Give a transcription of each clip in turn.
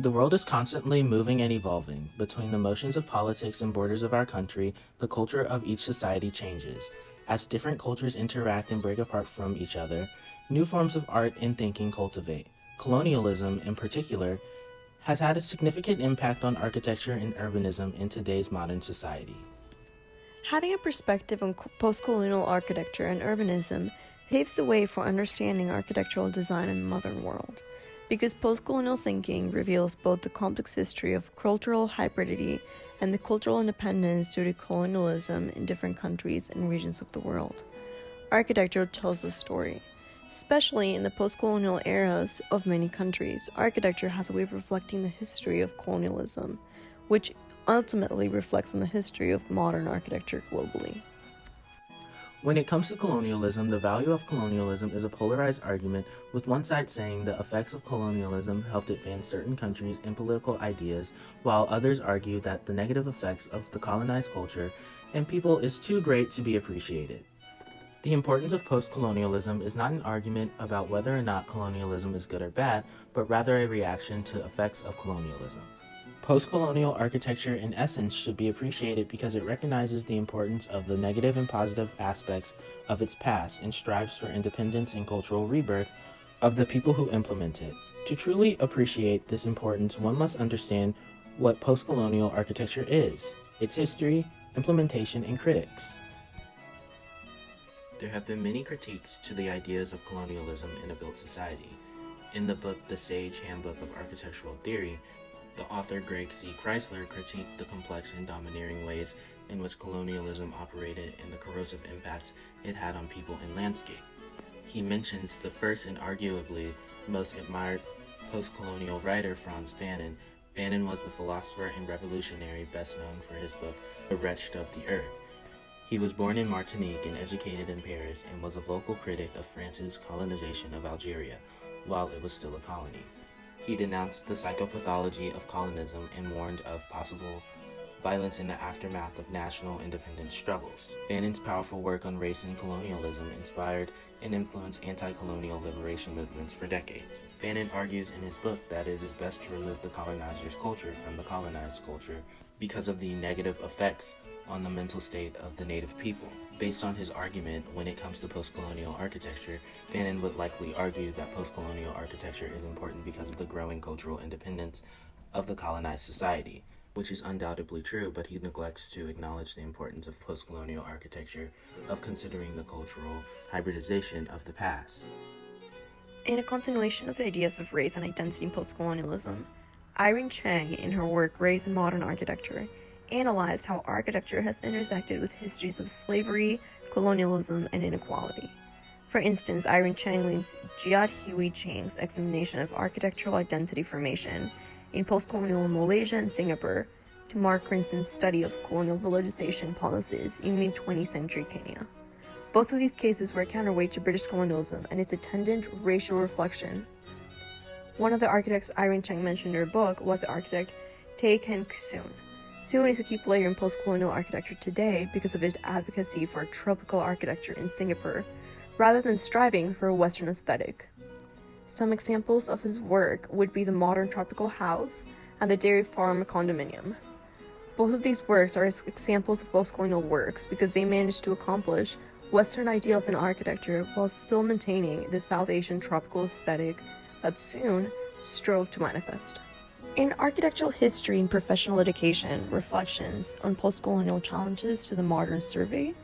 The world is constantly moving and evolving. Between the motions of politics and borders of our country, the culture of each society changes. As different cultures interact and break apart from each other, new forms of art and thinking cultivate. Colonialism, in particular, has had a significant impact on architecture and urbanism in today's modern society. Having a perspective on postcolonial architecture and urbanism paves the way for understanding architectural design in the modern world, because postcolonial thinking reveals both the complex history of cultural hybridity and the cultural independence due to colonialism in different countries and regions of the world. Architecture tells the story. Especially in the post-colonial eras of many countries, architecture has a way of reflecting the history of colonialism, which ultimately reflects on the history of modern architecture globally. When it comes to colonialism, the value of colonialism is a polarized argument, with one side saying the effects of colonialism helped advance certain countries and political ideas, while others argue that the negative effects of the colonized culture and people is too great to be appreciated. The importance of post-colonialism is not an argument about whether or not colonialism is good or bad, but rather a reaction to effects of colonialism. Post-colonial architecture in essence should be appreciated because it recognizes the importance of the negative and positive aspects of its past and strives for independence and cultural rebirth of the people who implement it. To truly appreciate this importance, one must understand what post-colonial architecture is, its history, implementation, and critics. There have been many critiques to the ideas of colonialism in a built society. In the book The Sage Handbook of Architectural Theory, the author Greg C. Chrysler critiqued the complex and domineering ways in which colonialism operated and the corrosive impacts it had on people and landscape. He mentions the first and arguably most admired post-colonial writer, Frantz Fanon. Fanon was the philosopher and revolutionary best known for his book The Wretched of the Earth. He was born in Martinique and educated in Paris, and was a vocal critic of France's colonization of Algeria while it was still a colony. He denounced the psychopathology of colonism and warned of possible violence in the aftermath of national independence struggles. Fanon's powerful work on race and colonialism inspired and influenced anti-colonial liberation movements for decades. Fanon argues in his book that it is best to remove the colonizer's culture from the colonized culture because of the negative effects on the mental state of the native people. Based on his argument, when it comes to post-colonial architecture, Fanon would likely argue that post-colonial architecture is important because of the growing cultural independence of the colonized society, which is undoubtedly true, but he neglects to acknowledge the importance of post-colonial architecture of considering the cultural hybridization of the past. In a continuation of the ideas of race and identity in post-colonialism, Irene Chang, in her work Race in Modern Architecture, analyzed how architecture has intersected with histories of slavery, colonialism, and inequality. For instance, Irene Chang links Jiat Hui Chang's examination of architectural identity formation in post-colonial Malaysia and Singapore to Mark Crinson's study of colonial villagization policies in mid-20th century Kenya. Both of these cases were a counterweight to British colonialism and its attendant racial reflection. One of the architects Irene Chang mentioned in her book was the architect Tay Ken Soon. Soon is a key player in post-colonial architecture today because of his advocacy for tropical architecture in Singapore, rather than striving for a Western aesthetic. Some examples of his work would be the modern tropical house and the dairy farm condominium. Both of these works are examples of post-colonial works because they managed to accomplish Western ideals in architecture while still maintaining the South Asian tropical aesthetic that Soon strove to manifest. In Architectural History and Professional Education, Reflections on Postcolonial Challenges to the Modern Survey,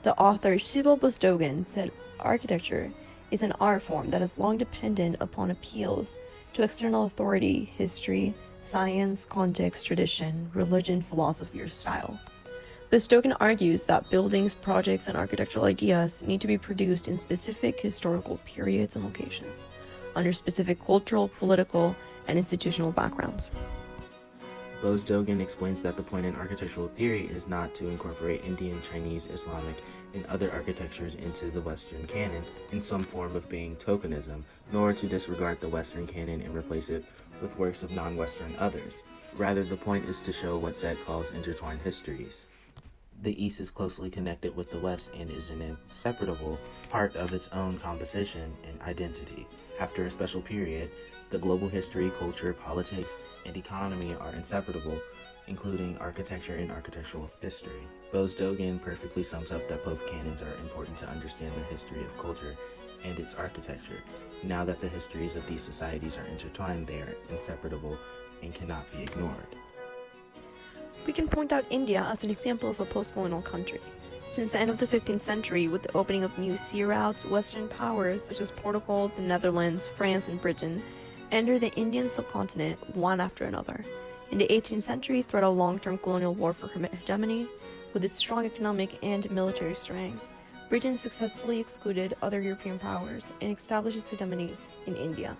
the author Sybil Bosdogan said architecture is an art form that is long dependent upon appeals to external authority, history, science, context, tradition, religion, philosophy, or style. Bosdogan argues that buildings, projects, and architectural ideas need to be produced in specific historical periods and locations, under specific cultural, political, and institutional backgrounds. Bosdogan explains that the point in architectural theory is not to incorporate Indian, Chinese, Islamic, and other architectures into the Western canon in some form of being tokenism, nor to disregard the Western canon and replace it with works of non-Western others. Rather, the point is to show what Zed calls intertwined histories. The East is closely connected with the West and is an inseparable part of its own composition and identity. After a special period, The global history, culture, politics, and economy are inseparable, including architecture and architectural history. Bose-Dogan perfectly sums up that both canons are important to understand the history of culture and its architecture. Now that the histories of these societies are intertwined, they are inseparable and cannot be ignored. We can point out India as an example of a post-colonial country. Since the end of the 15th century, with the opening of new sea routes, Western powers such as Portugal, the Netherlands, France, and Britain entered the Indian subcontinent one after another. In the 18th century, threat of long-term colonial war for hegemony, with its strong economic and military strength, Britain successfully excluded other European powers and established its hegemony in India.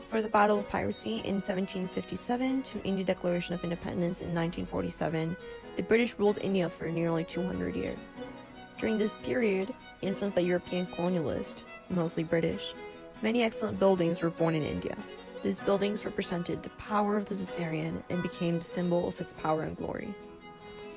For the Battle of Piracy in 1757 to Indian Declaration of Independence in 1947, the British ruled India for nearly 200 years. During this period, influenced by European colonialists, mostly British, many excellent buildings were born in India. These buildings represented the power of the Caesarean and became the symbol of its power and glory.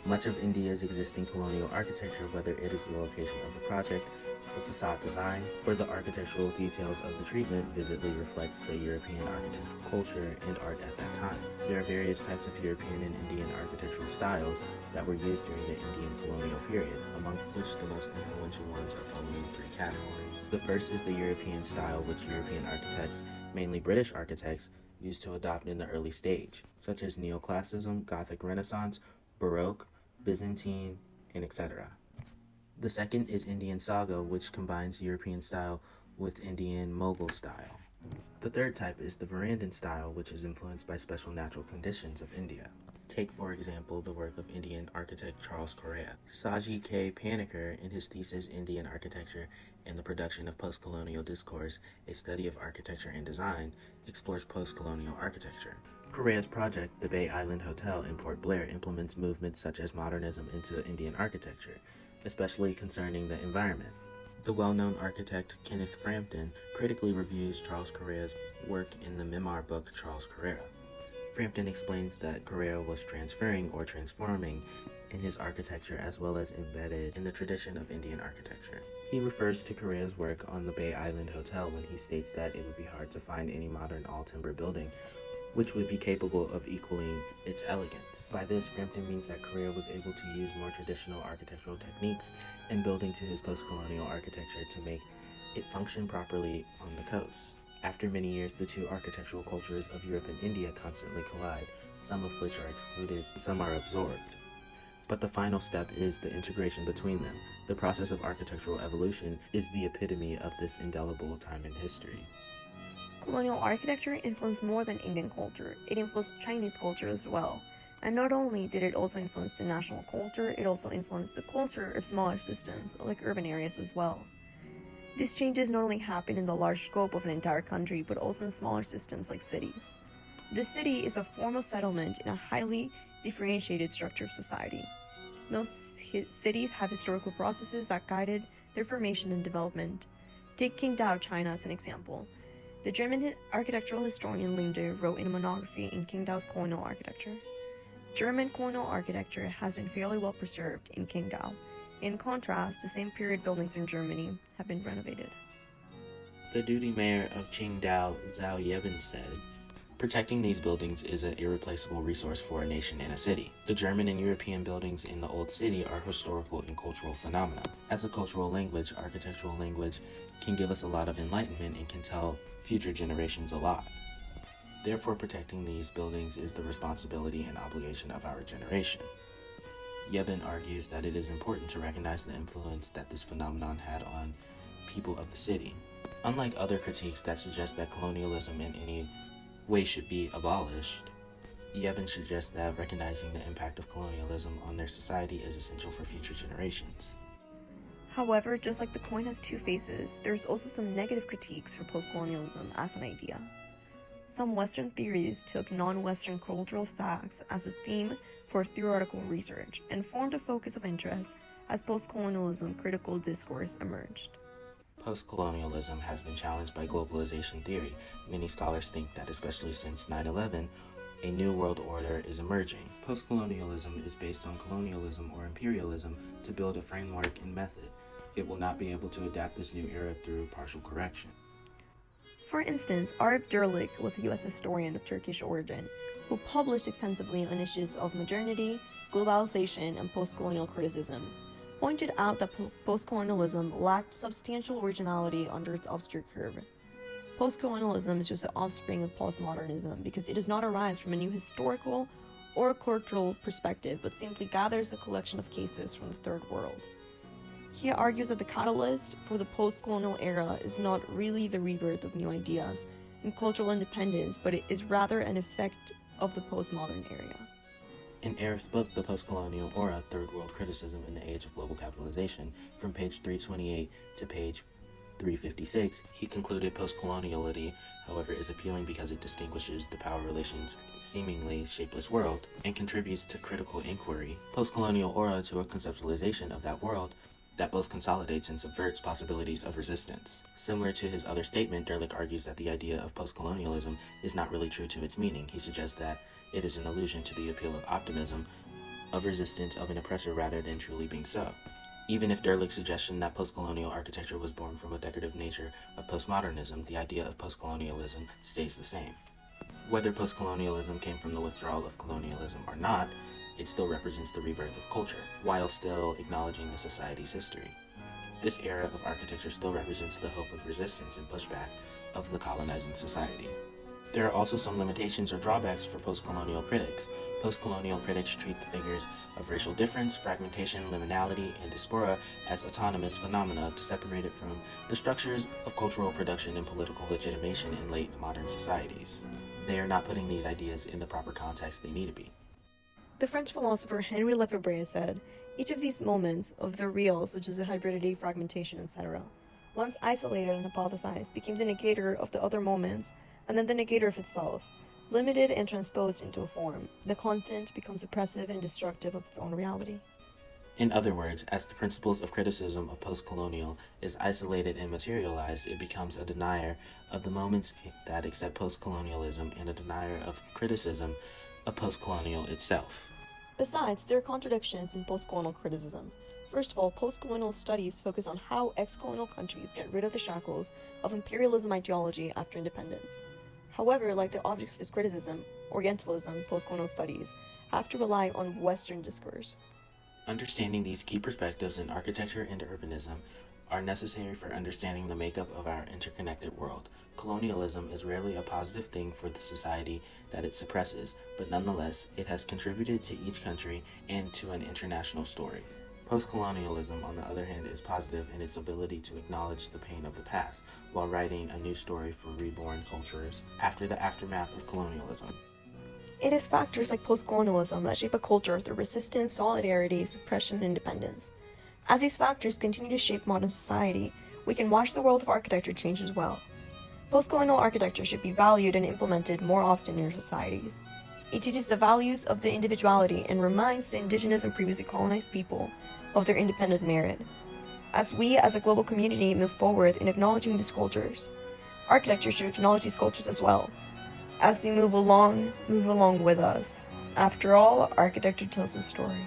Much of India's existing colonial architecture, whether it is the location of the project, the facade design, or the architectural details of the treatment, vividly reflects the European architectural culture and art at that time. There are various types of European and Indian architectural styles that were used during the Indian colonial period, among which the most influential ones are following three categories. The first is the European style, which European architects, mainly British architects, used to adopt in the early stage, such as Neoclassicism, Gothic Renaissance, Baroque, Byzantine, and etc. The second is Indian Saga, which combines European style with Indian Mughal style. The third type is the Verandan style, which is influenced by special natural conditions of India. Take, for example, the work of Indian architect Charles Correa. Saji K. Panikkar, in his thesis Indian Architecture and the Production of Postcolonial Discourse, a study of architecture and design, explores postcolonial architecture. Correa's project, the Bay Island Hotel in Port Blair, implements movements such as modernism into Indian architecture, especially concerning the environment. The well-known architect Kenneth Frampton critically reviews Charles Correa's work in the memoir book Charles Correa. Frampton explains that Correa was transferring or transforming in his architecture as well as embedded in the tradition of Indian architecture. He refers to Correa's work on the Bay Island Hotel when he states that it would be hard to find any modern all-timber building which would be capable of equaling its elegance. By this, Frampton means that Correa was able to use more traditional architectural techniques in building to his post-colonial architecture to make it function properly on the coast. After many years, the two architectural cultures of Europe and India constantly collide, some of which are excluded, some are absorbed. But the final step is the integration between them. The process of architectural evolution is the epitome of this indelible time in history. Colonial architecture influenced more than Indian culture. It influenced Chinese culture as well. And not only did it also influence the national culture, it also influenced the culture of smaller systems, like urban areas as well. These changes not only happen in the large scope of an entire country, but also in smaller systems like cities. The city is a form of settlement in a highly differentiated structure of society. Most cities have historical processes that guided their formation and development. Take Qingdao, China as an example. The German architectural historian Linde wrote in a monography in Qingdao's colonial architecture. German colonial architecture has been fairly well preserved in Qingdao. In contrast, the same period buildings in Germany have been renovated. The duty mayor of Qingdao, Zhao Yeben, said, "Protecting these buildings is an irreplaceable resource for a nation and a city. The German and European buildings in the Old City are historical and cultural phenomena. As a cultural language, architectural language can give us a lot of enlightenment and can tell future generations a lot. Therefore, protecting these buildings is the responsibility and obligation of our generation." Yeben argues that it is important to recognize the influence that this phenomenon had on people of the city. Unlike other critiques that suggest that colonialism in any way should be abolished, Yeben suggests that recognizing the impact of colonialism on their society is essential for future generations. However, just like the coin has two faces, there's also some negative critiques for post-colonialism as an idea. Some Western theories took non-Western cultural facts as a theme for theoretical research and formed a focus of interest as post-colonialism critical discourse emerged. Postcolonialism has been challenged by globalization theory. Many scholars think that especially since 9/11, a new world order is emerging. Postcolonialism is based on colonialism or imperialism to build a framework and method. It will not be able to adapt this new era through partial correction. For instance, Arif Dirlik was a US historian of Turkish origin who published extensively on issues of modernity, globalization, and postcolonial criticism, pointed out that postcolonialism lacked substantial originality under its obscure curve. Postcolonialism is just the offspring of postmodernism because it does not arise from a new historical or cultural perspective, but simply gathers a collection of cases from the Third World. He argues that the catalyst for the post-colonial era is not really the rebirth of new ideas and cultural independence, but it is rather an effect of the postmodern era. In Arif's book, The Postcolonial Aura, Third World Criticism in the Age of Global Capitalization, from page 328 to page 356, he concluded postcoloniality, however, is appealing because it distinguishes the power relations seemingly shapeless world and contributes to critical inquiry. Postcolonial aura to a conceptualization of that world that both consolidates and subverts possibilities of resistance. Similar to his other statement, Dirlik argues that the idea of postcolonialism is not really true to its meaning. He suggests that it is an allusion to the appeal of optimism, of resistance of an oppressor rather than truly being so. Even if Dirlik's suggestion that postcolonial architecture was born from a decorative nature of postmodernism, the idea of postcolonialism stays the same. Whether postcolonialism came from the withdrawal of colonialism or not, it still represents the rebirth of culture, while still acknowledging the society's history. This era of architecture still represents the hope of resistance and pushback of the colonizing society. There are also some limitations or drawbacks for postcolonial critics. Postcolonial critics treat the figures of racial difference, fragmentation, liminality, and diaspora as autonomous phenomena separated from the structures of cultural production and political legitimation in late modern societies. They are not putting these ideas in the proper context they need to be. The French philosopher Henri Lefebvre said, each of these moments of the real, such as the hybridity, fragmentation, etc., once isolated and hypothesized, became the negator of the other moments, and then the negator of itself. Limited and transposed into a form, the content becomes oppressive and destructive of its own reality. In other words, as the principles of criticism of postcolonial is isolated and materialized, it becomes a denier of the moments that accept postcolonialism and a denier of criticism of postcolonial itself. Besides, there are contradictions in postcolonial criticism. First of all, postcolonial studies focus on how ex-colonial countries get rid of the shackles of imperialism ideology after independence. However, like the objects of its criticism, Orientalism, postcolonial studies have to rely on Western discourse. Understanding these key perspectives in architecture and urbanism are necessary for understanding the makeup of our interconnected world. Colonialism is rarely a positive thing for the society that it suppresses, but nonetheless, it has contributed to each country and to an international story. Postcolonialism, on the other hand, is positive in its ability to acknowledge the pain of the past, while writing a new story for reborn cultures after the aftermath of colonialism. It is factors like postcolonialism that shape a culture through resistance, solidarity, suppression, and independence. As these factors continue to shape modern society, we can watch the world of architecture change as well. Postcolonial architecture should be valued and implemented more often in our societies. It teaches the values of the individuality and reminds the indigenous and previously colonized people of their independent merit. As we, as a global community, move forward in acknowledging these cultures, architecture should acknowledge these cultures as well. As we move along with us. After all, architecture tells a story.